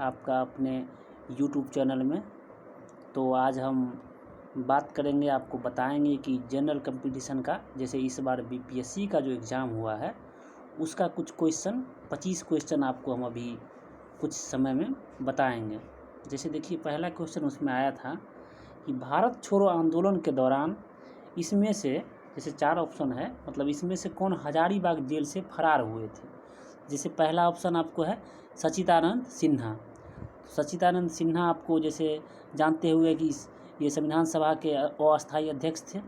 आपका अपने YouTube channel में। तो आज हम बात करेंगे, आपको बताएंगे कि जनरल कंपटीशन का, जैसे इस बार बीपीएससी का जो एग्ज़ाम हुआ है उसका कुछ क्वेश्चन 25 क्वेश्चन आपको हम अभी कुछ समय में बताएंगे। जैसे देखिए, पहला क्वेश्चन उसमें आया था कि भारत छोड़ो आंदोलन के दौरान इसमें से, जैसे 4 ऑप्शन है, मतलब इसमें से कौन हजारीबाग जेल से फरार हुए थे। जैसे पहला ऑप्शन आपको है सच्चिदानंद सिन्हा। सच्चिदानंद सिन्हा आपको जैसे जानते हुए कि ये संविधान सभा के अस्थायी अध्यक्ष थे।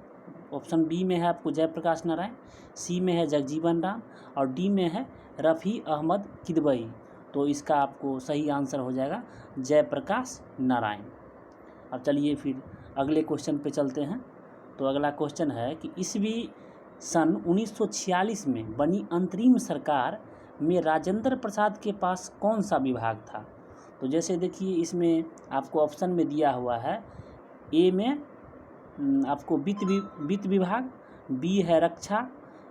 ऑप्शन बी में है आपको जयप्रकाश नारायण, सी में है जगजीवन राम और डी में है रफ़ी अहमद किदवई। तो इसका आपको सही आंसर हो जाएगा जयप्रकाश नारायण। अब चलिए फिर अगले क्वेश्चन पे चलते हैं। तो अगला क्वेश्चन है कि ईस्वी सन 1946 में बनी अंतरिम सरकार में राजेंद्र प्रसाद के पास कौन सा विभाग था। तो जैसे देखिए, इसमें आपको ऑप्शन में दिया हुआ है, ए में आपको वित्त विभाग, बी है रक्षा,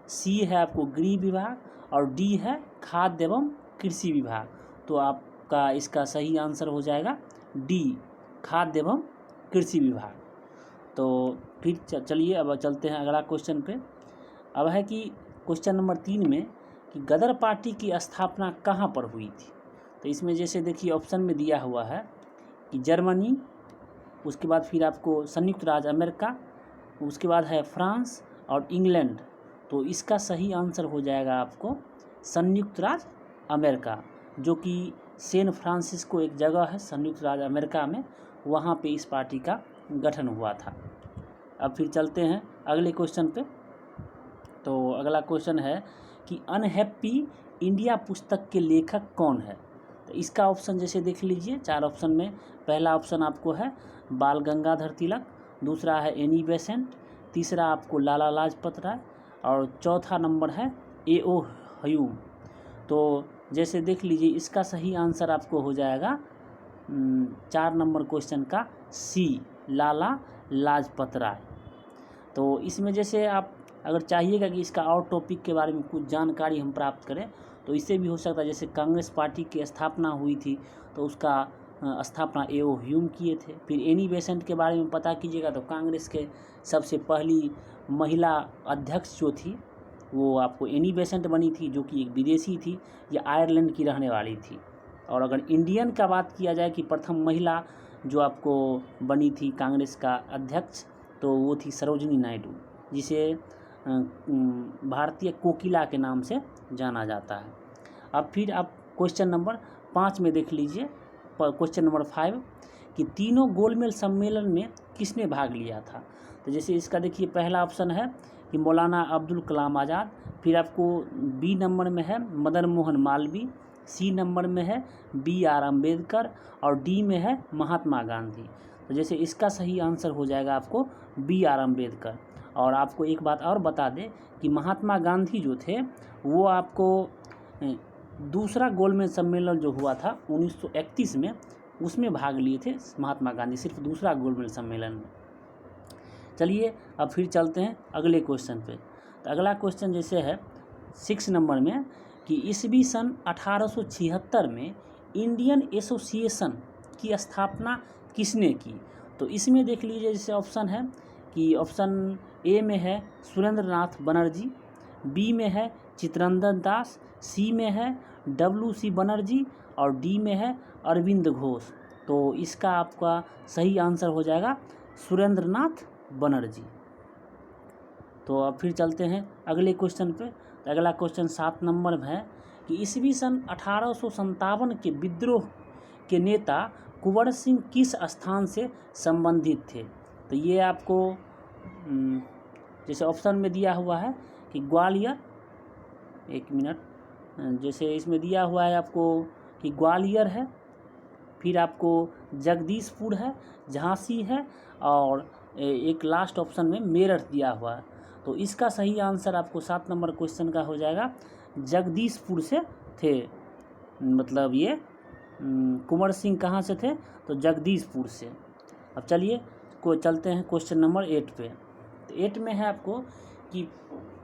सी है आपको गृह विभाग और डी है खाद्य एवं कृषि विभाग। तो आपका इसका सही आंसर हो जाएगा डी, खाद्य एवं कृषि विभाग। तो फिर चलिए अब चलते हैं अगला क्वेश्चन पे। अब है कि क्वेश्चन नंबर 3 में कि गदर पार्टी की स्थापना कहाँ पर हुई थी। तो इसमें जैसे देखिए ऑप्शन में दिया हुआ है कि जर्मनी, उसके बाद फिर आपको संयुक्त राज्य अमेरिका, उसके बाद है फ्रांस और इंग्लैंड। तो इसका सही आंसर हो जाएगा आपको संयुक्त राज्य अमेरिका, जो कि सैन फ्रांसिस्को एक जगह है संयुक्त राज्य अमेरिका में, वहाँ पे इस पार्टी का गठन हुआ था। अब फिर चलते हैं अगले क्वेश्चन पे। तो अगला क्वेश्चन है कि अनहैप्पी इंडिया पुस्तक के लेखक कौन है। तो इसका ऑप्शन जैसे देख लीजिए, 4 ऑप्शन में पहला ऑप्शन आपको है बाल गंगाधर तिलक, दूसरा है एनी बेसेंट, तीसरा आपको लाला लाजपत राय और चौथा नंबर है ए.ओ. ह्यूम। तो जैसे देख लीजिए, इसका सही आंसर आपको हो जाएगा 4 नंबर क्वेश्चन का सी, लाला लाजपत राय। तो इसमें जैसे आप अगर चाहिएगा कि इसका और टॉपिक के बारे में कुछ जानकारी हम प्राप्त करें, तो इससे भी हो सकता है। जैसे कांग्रेस पार्टी की स्थापना हुई थी तो उसका स्थापना ए.ओ. ह्यूम किए थे। फिर एनी बेसेंट के बारे में पता कीजिएगा, तो कांग्रेस के सबसे पहली महिला अध्यक्ष जो थी वो आपको एनी बेसेंट बनी थी, जो कि एक विदेशी थी, या आयरलैंड की रहने वाली थी। और अगर इंडियन का बात किया जाए कि प्रथम महिला जो आपको बनी थी कांग्रेस का अध्यक्ष, तो वो थी सरोजिनी नायडू, जिसे भारतीय कोकिला के नाम से जाना जाता है। अब फिर आप क्वेश्चन नंबर 5 में देख लीजिए, क्वेश्चन नंबर 5 कि तीनों गोलमेज सम्मेलन में किसने भाग लिया था। तो जैसे इसका देखिए, पहला ऑप्शन है कि मौलाना अब्दुल कलाम आज़ाद, फिर आपको बी नंबर में है मदन मोहन मालवीय, सी नंबर में है बी.आर. अम्बेडकर और डी में है महात्मा गांधी। तो जैसे इसका सही आंसर हो जाएगा आपको बी.आर. अम्बेडकर। और आपको एक बात और बता दें कि महात्मा गांधी जो थे वो आपको दूसरा गोलमेज सम्मेलन जो हुआ था 1931 में, उसमें भाग लिए थे महात्मा गांधी, सिर्फ दूसरा गोलमेज सम्मेलन में। चलिए अब फिर चलते हैं अगले क्वेश्चन पे। तो अगला क्वेश्चन जैसे है 6 नंबर में कि ईस्वी सन 1876 में इंडियन एसोसिएशन की स्थापना किसने की। तो इसमें देख लीजिए, जैसे ऑप्शन है कि ऑप्शन ए में है सुरेंद्र नाथ बनर्जी, बी में है चित्तरंजन दास, सी में है W.C. बनर्जी और डी में है अरविंद घोष। तो इसका आपका सही आंसर हो जाएगा सुरेंद्र नाथ बनर्जी। तो अब फिर चलते हैं अगले क्वेश्चन पे। तो अगला क्वेश्चन 7 नंबर में है कि ईस्वी सन 1857 के विद्रोह के नेता कुंवर सिंह किस स्थान से संबंधित थे। तो ये आपको जैसे ऑप्शन में दिया हुआ है कि ग्वालियर, एक मिनट, जैसे इसमें दिया हुआ है आपको कि ग्वालियर है, फिर आपको जगदीशपुर है, झांसी है और एक लास्ट ऑप्शन में मेरठ दिया हुआ है। तो इसका सही आंसर आपको 7 नंबर क्वेश्चन का हो जाएगा जगदीशपुर से थे। मतलब ये कुंवर सिंह कहाँ से थे, तो जगदीशपुर से। अब चलिए चलते हैं क्वेश्चन नंबर 8 पे। तो 8 में है आपको कि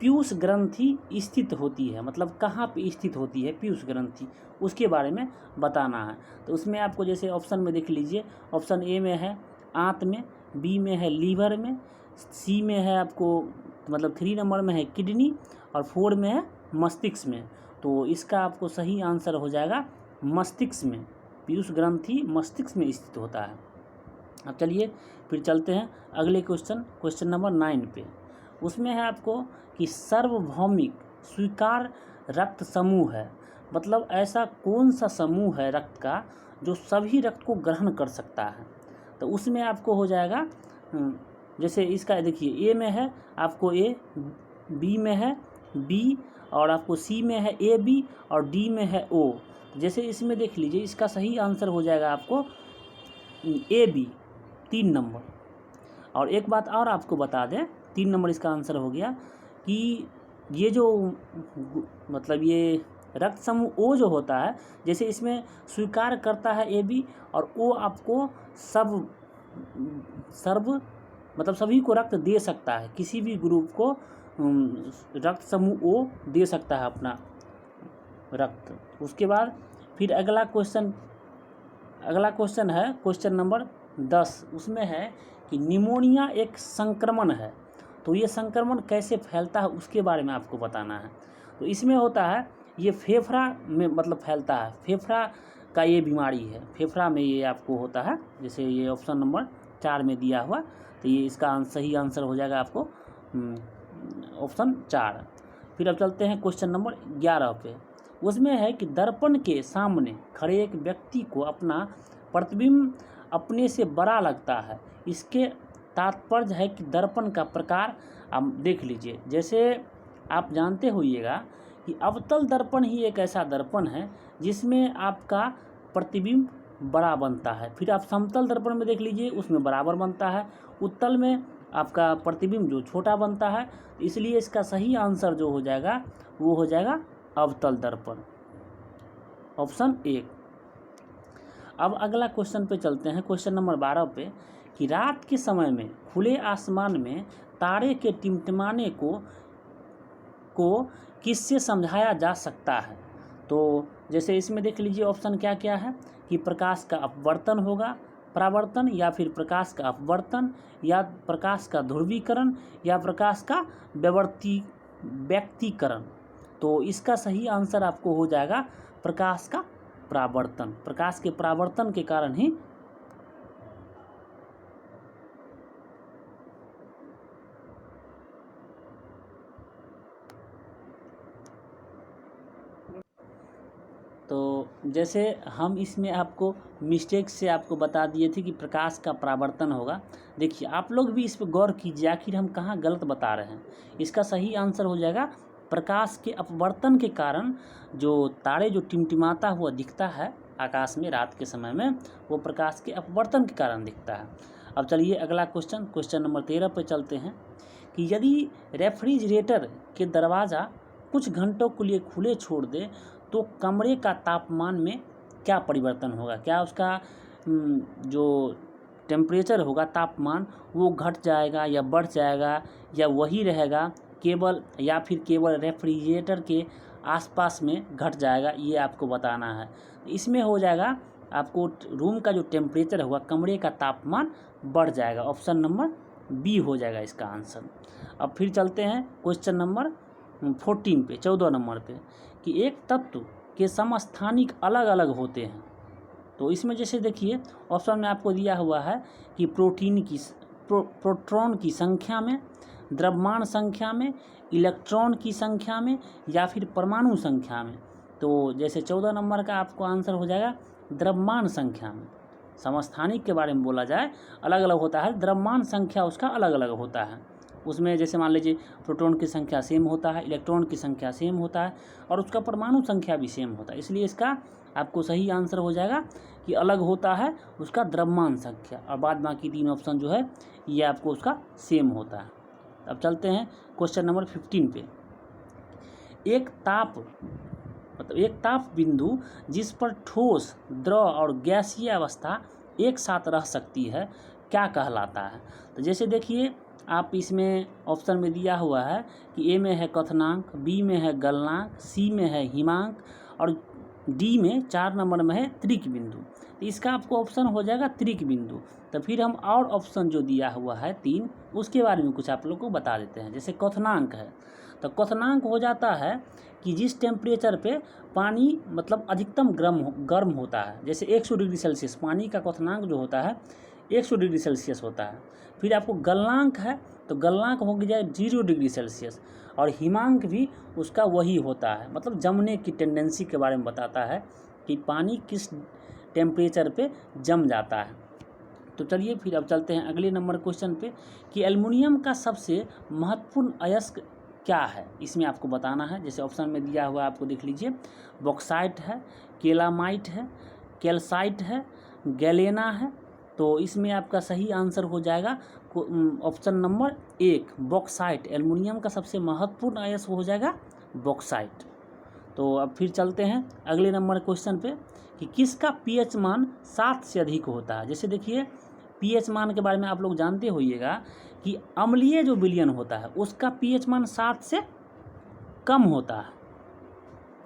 पीयूष ग्रंथि स्थित होती है, मतलब कहाँ पे स्थित होती है पीयूष ग्रंथि, उसके बारे में बताना है। तो उसमें आपको जैसे ऑप्शन में देख लीजिए, ऑप्शन ए में है आंत में, बी में है लीवर में, सी में है आपको मतलब 3 नंबर में है किडनी, और 4 में है मस्तिष्क में। तो इसका आपको सही आंसर हो जाएगा मस्तिष्क में। पीयूष ग्रंथि मस्तिष्क में स्थित होता है। अब चलिए फिर चलते हैं अगले क्वेश्चन नंबर 9 पे। उसमें है आपको कि सार्वभौमिक स्वीकार रक्त समूह है, मतलब ऐसा कौन सा समूह है रक्त का जो सभी रक्त को ग्रहण कर सकता है। तो उसमें आपको हो जाएगा जैसे इसका देखिए, ए में है आपको ए, बी में है बी, और आपको सी में है ए बी, और डी में है ओ। जैसे इसमें देख लीजिए, इसका सही आंसर हो जाएगा आपको ए बी 3 नंबर। और एक बात और आपको बता दें, 3 नंबर इसका आंसर हो गया कि ये जो मतलब ये रक्त समूह ओ जो होता है, जैसे इसमें स्वीकार करता है ए बी, और ओ आपको सर्व मतलब सभी को रक्त दे सकता है, किसी भी ग्रुप को रक्त समूह ओ दे सकता है अपना रक्त। उसके बाद फिर अगला क्वेश्चन है क्वेश्चन नंबर 10। उसमें है कि निमोनिया एक संक्रमण है, तो ये संक्रमण कैसे फैलता है उसके बारे में आपको बताना है। तो इसमें होता है ये फेफड़ा में मतलब फैलता है, फेफड़ा का ये बीमारी है, फेफड़ा में ये आपको होता है, जैसे ये ऑप्शन नंबर 4 में दिया हुआ। तो ये इसका सही आंसर हो जाएगा आपको ऑप्शन 4। फिर अब चलते हैं क्वेश्चन नंबर 11 पे। उसमें है कि दर्पण के सामने खड़े एक व्यक्ति को अपना प्रतिबिंब अपने से बड़ा लगता है, इसके तात्पर्य है कि दर्पण का प्रकार। आप देख लीजिए, जैसे आप जानते होइएगा कि अवतल दर्पण ही एक ऐसा दर्पण है जिसमें आपका प्रतिबिंब बड़ा बनता है। फिर आप समतल दर्पण में देख लीजिए, उसमें बराबर बनता है, उत्तल में आपका प्रतिबिंब जो छोटा बनता है। इसलिए इसका सही आंसर जो हो जाएगा वो हो जाएगा अवतल दर्पण, ऑप्शन 1। अब अगला क्वेश्चन पे चलते हैं, क्वेश्चन नंबर 12 पे, कि रात के समय में खुले आसमान में तारे के टिमटिमाने को किससे समझाया जा सकता है। तो जैसे इसमें देख लीजिए ऑप्शन क्या क्या है कि प्रकाश का अपवर्तन होगा, परावर्तन, या फिर प्रकाश का अपवर्तन, या प्रकाश का ध्रुवीकरण, या प्रकाश का व्यक्तीकरण। तो इसका सही आंसर आपको हो जाएगा प्रकाश का परावर्तन। प्रकाश के परावर्तन के कारण ही तो जैसे हम इसमें आपको मिस्टेक से आपको बता दिए थे कि प्रकाश का परावर्तन होगा। देखिए आप लोग भी इस पर गौर कीजिए, आखिर हम कहाँ गलत बता रहे हैं। इसका सही आंसर हो जाएगा प्रकाश के अपवर्तन के कारण जो तारे जो टिमटिमाता हुआ दिखता है आकाश में रात के समय में, वो प्रकाश के अपवर्तन के कारण दिखता है। अब चलिए अगला क्वेश्चन नंबर 13 पर चलते हैं कि यदि रेफ्रिजरेटर के दरवाज़ा कुछ घंटों के लिए खुले छोड़ दे तो कमरे का तापमान में क्या परिवर्तन होगा। क्या उसका जो टेम्परेचर होगा, तापमान, वो घट जाएगा या बढ़ जाएगा, या वही रहेगा केवल, या फिर केवल रेफ्रिजरेटर के आसपास में घट जाएगा, ये आपको बताना है। इसमें हो जाएगा आपको रूम का जो टेम्परेचर होगा, कमरे का तापमान बढ़ जाएगा, ऑप्शन नंबर बी हो जाएगा इसका आंसर। अब फिर चलते हैं क्वेश्चन नंबर 14 पे, 14 नंबर पे, कि एक तत्व के समस्थानिक अलग अलग होते हैं। तो इसमें जैसे देखिए ऑप्शन में आपको दिया हुआ है कि प्रोटॉन की संख्या में, द्रव्यमान संख्या में, इलेक्ट्रॉन की संख्या में, या फिर परमाणु संख्या में। तो जैसे 14 नंबर का आपको आंसर हो जाएगा द्रव्यमान संख्या में। समस्थानिक के बारे में बोला जाए अलग अलग होता है, द्रव्यमान संख्या उसका अलग अलग होता है। उसमें जैसे मान लीजिए प्रोटॉन की संख्या सेम होता है, इलेक्ट्रॉन की संख्या सेम होता है, और उसका परमाणु संख्या भी सेम होता है। इसलिए इसका आपको सही आंसर हो जाएगा कि अलग होता है उसका द्रव्यमान संख्या, और बाद बाकी 3 ऑप्शन जो है ये आपको उसका सेम होता है। अब चलते हैं क्वेश्चन नंबर 15 पे। एक ताप बिंदु जिस पर ठोस, द्रव और गैसीय अवस्था एक साथ रह सकती है क्या कहलाता है। तो जैसे देखिए आप इसमें ऑप्शन में दिया हुआ है कि ए में है क्वथनांक, बी में है गलनांक, सी में है हिमांक और डी में 4 नंबर में है त्रिक बिंदु। तो इसका आपको ऑप्शन हो जाएगा त्रिक बिंदु। तो फिर हम और ऑप्शन जो दिया हुआ है 3 उसके बारे में कुछ आप लोग को बता देते हैं। जैसे क्वथनांक है, तो क्वथनांक हो जाता है कि जिस टेम्परेचर पे पानी मतलब अधिकतम गर्म होता है, जैसे 100 डिग्री सेल्सियस पानी का क्वथनांक जो होता है 100 डिग्री सेल्सियस होता है। फिर आपको गलनांक है, तो गलनांक हो जाए 0 डिग्री सेल्सियस और हिमांक भी उसका वही होता है, मतलब जमने की टेंडेंसी के बारे में बताता है कि पानी किस टेम्परेचर पे जम जाता है। तो चलिए फिर अब चलते हैं अगले नंबर क्वेश्चन पे कि एल्युमिनियम का सबसे महत्वपूर्ण अयस्क क्या है, इसमें आपको बताना है। जैसे ऑप्शन में दिया हुआ आपको देख लीजिए, बॉक्साइट है, केलामाइट है, कैल्साइट है, गैलेना है। तो इसमें आपका सही आंसर हो जाएगा ऑप्शन नंबर 1 बॉक्साइट। एल्युमिनियम का सबसे महत्वपूर्ण अयस्क हो जाएगा बॉक्साइट। तो अब फिर चलते हैं अगले नंबर क्वेश्चन पे कि किसका पीएच मान 7 से अधिक होता है। जैसे देखिए पीएच मान के बारे में आप लोग जानते होइएगा कि अम्लीय जो विलयन होता है उसका पीएच मान 7 से कम होता है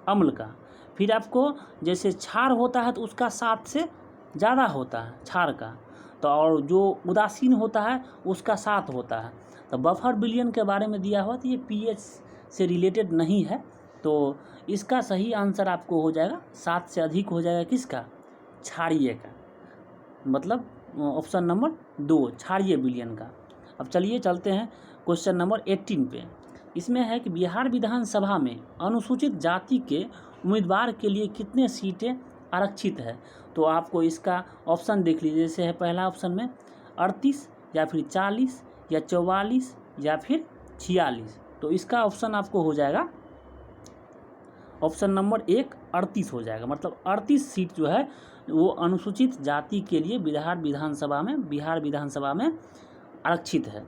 अम्ल का। फिर आपको जैसे क्षार होता है तो उसका 7 से ज़्यादा होता है क्षार का। तो और जो उदासीन होता है उसका 7 होता है। तो बफर विलयन के बारे में दिया हुआ तो ये पीएच से रिलेटेड नहीं है। तो इसका सही आंसर आपको हो जाएगा 7 से अधिक हो जाएगा किसका, क्षारीय का, मतलब ऑप्शन नंबर 2 क्षारीय विलयन का। अब चलिए चलते हैं क्वेश्चन नंबर 18 पे। इसमें है कि बिहार विधानसभा में अनुसूचित जाति के उम्मीदवार के लिए कितने सीटें आरक्षित है। तो आपको इसका ऑप्शन देख लीजिए। जैसे है पहला ऑप्शन में 38 या फिर 40 या 44 या फिर 46। तो इसका ऑप्शन आपको हो जाएगा ऑप्शन नंबर 1 38 हो जाएगा, मतलब 38 सीट जो है वो अनुसूचित जाति के लिए बिहार विधानसभा में आरक्षित है।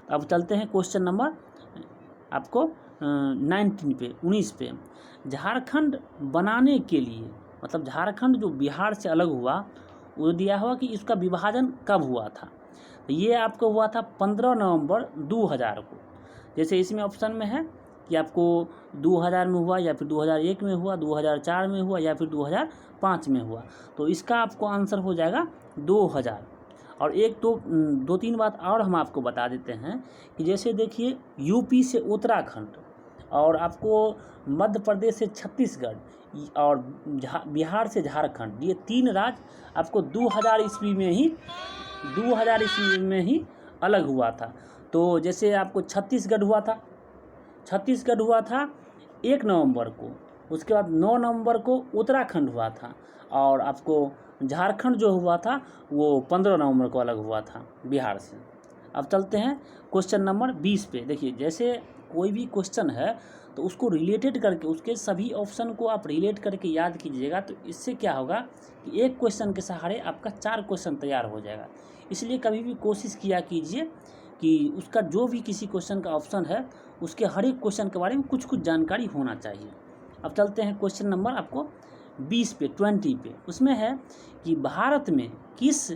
अब चलते हैं क्वेश्चन नंबर आपको 19 पे। झारखंड बनाने के लिए, मतलब झारखंड जो बिहार से अलग हुआ वो दिया हुआ कि इसका विभाजन कब हुआ था। तो ये आपको हुआ था 15 नवंबर 2000 को। जैसे इसमें ऑप्शन में है कि आपको 2000 में हुआ या फिर 2001 में हुआ, 2004 में हुआ या फिर 2005 में हुआ। तो इसका आपको आंसर हो जाएगा 2000। और एक तो 2-3 बात और हम आपको बता देते हैं कि जैसे देखिए यूपी से उत्तराखंड और आपको मध्य प्रदेश से छत्तीसगढ़ और बिहार से झारखंड, ये 3 राज्य आपको 2000 ईस्वी में ही अलग हुआ था। तो जैसे आपको छत्तीसगढ़ हुआ था 1 नवंबर को, उसके बाद 9 नवंबर को उत्तराखंड हुआ था और आपको झारखंड जो हुआ था वो 15 नवंबर को अलग हुआ था बिहार से। अब चलते हैं क्वेश्चन नंबर 20 पे। देखिए जैसे कोई भी क्वेश्चन है तो उसको रिलेटेड करके उसके सभी ऑप्शन को आप रिलेट करके याद कीजिएगा। तो इससे क्या होगा कि एक क्वेश्चन के सहारे आपका 4 क्वेश्चन तैयार हो जाएगा। इसलिए कभी भी कोशिश किया कीजिए कि उसका जो भी किसी क्वेश्चन का ऑप्शन है उसके हर एक क्वेश्चन के बारे में कुछ जानकारी होना चाहिए। अब चलते हैं क्वेश्चन नंबर आपको 20 पे। उसमें है कि भारत में किस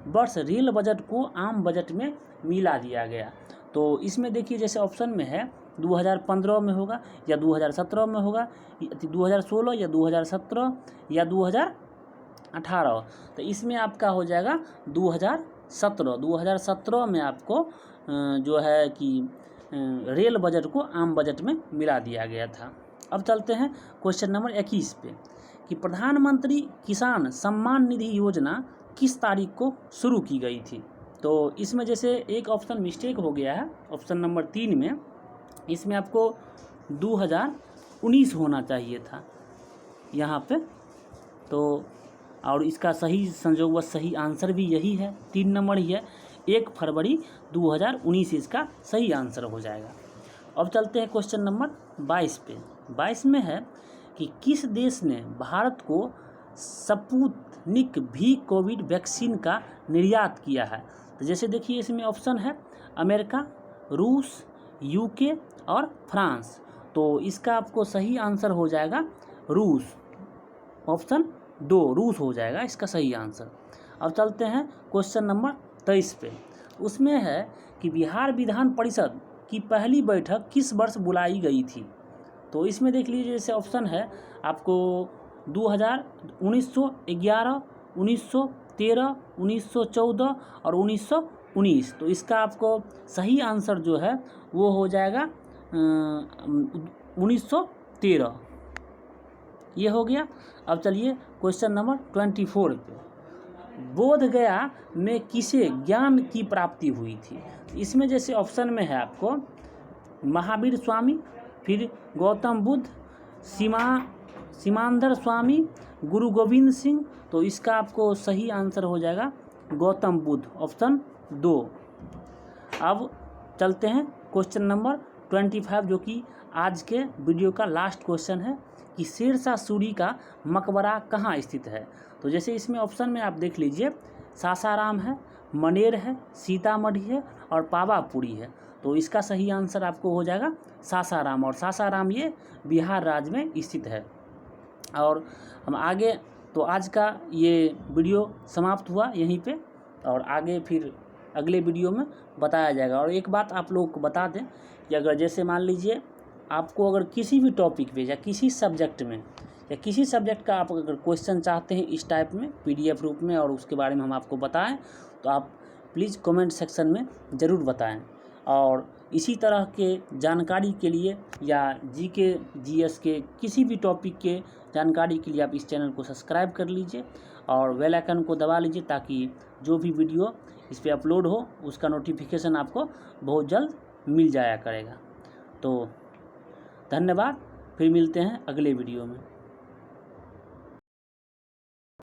वर्ष रेल बजट को आम बजट में मिला दिया गया। तो इसमें देखिए जैसे ऑप्शन में है 2015 में होगा या 2017 में होगा, 2016 या 2017 या 2018। तो इसमें आपका हो जाएगा 2017 में आपको जो है कि रेल बजट को आम बजट में मिला दिया गया था। अब चलते हैं क्वेश्चन नंबर 21 पे कि प्रधानमंत्री किसान सम्मान निधि योजना किस तारीख को शुरू की गई थी। तो इसमें जैसे एक ऑप्शन मिस्टेक हो गया है, ऑप्शन नंबर 3 में, इसमें आपको 2019 होना चाहिए था यहाँ पे। तो और इसका सही संजोगवश सही आंसर भी यही है, 3 नंबर ही है, 1 फरवरी 2019 इसका सही आंसर हो जाएगा। अब चलते हैं क्वेश्चन नंबर 22 पे। 22 में है कि किस देश ने भारत को स्पुतनिक V कोविड वैक्सीन का निर्यात किया है। तो जैसे देखिए इसमें ऑप्शन है अमेरिका, रूस, यूके और फ्रांस। तो इसका आपको सही आंसर हो जाएगा रूस, ऑप्शन 2 रूस हो जाएगा इसका सही आंसर। अब चलते हैं क्वेश्चन नंबर 23 पे। उसमें है कि बिहार विधान परिषद की पहली बैठक किस वर्ष बुलाई गई थी। तो इसमें देख लीजिए, जैसे ऑप्शन है आपको 2000, 1911, 1913, 1914 और 1919। तो इसका आपको सही आंसर जो है वो हो जाएगा 1913। ये हो गया। अब चलिए क्वेश्चन नंबर 24 पे, बोध गया में किसे ज्ञान की प्राप्ति हुई थी। इसमें जैसे ऑप्शन में है आपको महावीर स्वामी, फिर गौतम बुद्ध, सीमांदर स्वामी, गुरु गोविंद सिंह। तो इसका आपको सही आंसर हो जाएगा गौतम बुद्ध, ऑप्शन 2। अब चलते हैं क्वेश्चन नंबर 25, जो कि आज के वीडियो का लास्ट क्वेश्चन है कि शेरशाह सूरी का मकबरा कहाँ स्थित है। तो जैसे इसमें ऑप्शन में आप देख लीजिए, सासाराम है, मनेर है, सीतामढ़ी है और पावापुरी है। तो इसका सही आंसर आपको हो जाएगा सासाराम, और सासाराम ये बिहार राज्य में स्थित है। और हम आगे, तो आज का ये वीडियो समाप्त हुआ यहीं पे, और आगे फिर अगले वीडियो में बताया जाएगा। और एक बात आप लोगों को बता दें कि अगर जैसे मान लीजिए आपको अगर किसी भी टॉपिक पे या किसी सब्जेक्ट में या किसी सब्जेक्ट का आप अगर क्वेश्चन चाहते हैं इस टाइप में PDF रूप में, और उसके बारे में हम आपको बताएं, तो आप प्लीज़ कमेंट सेक्शन में ज़रूर बताएं। और इसी तरह के जानकारी के लिए या GK GS के किसी भी टॉपिक के जानकारी के लिए आप इस चैनल को सब्सक्राइब कर लीजिए और बेल आइकन को दबा लीजिए, ताकि जो भी वीडियो इस पर अपलोड हो उसका नोटिफिकेशन आपको बहुत जल्द मिल जाया करेगा। तो धन्यवाद, फिर मिलते हैं अगले वीडियो में।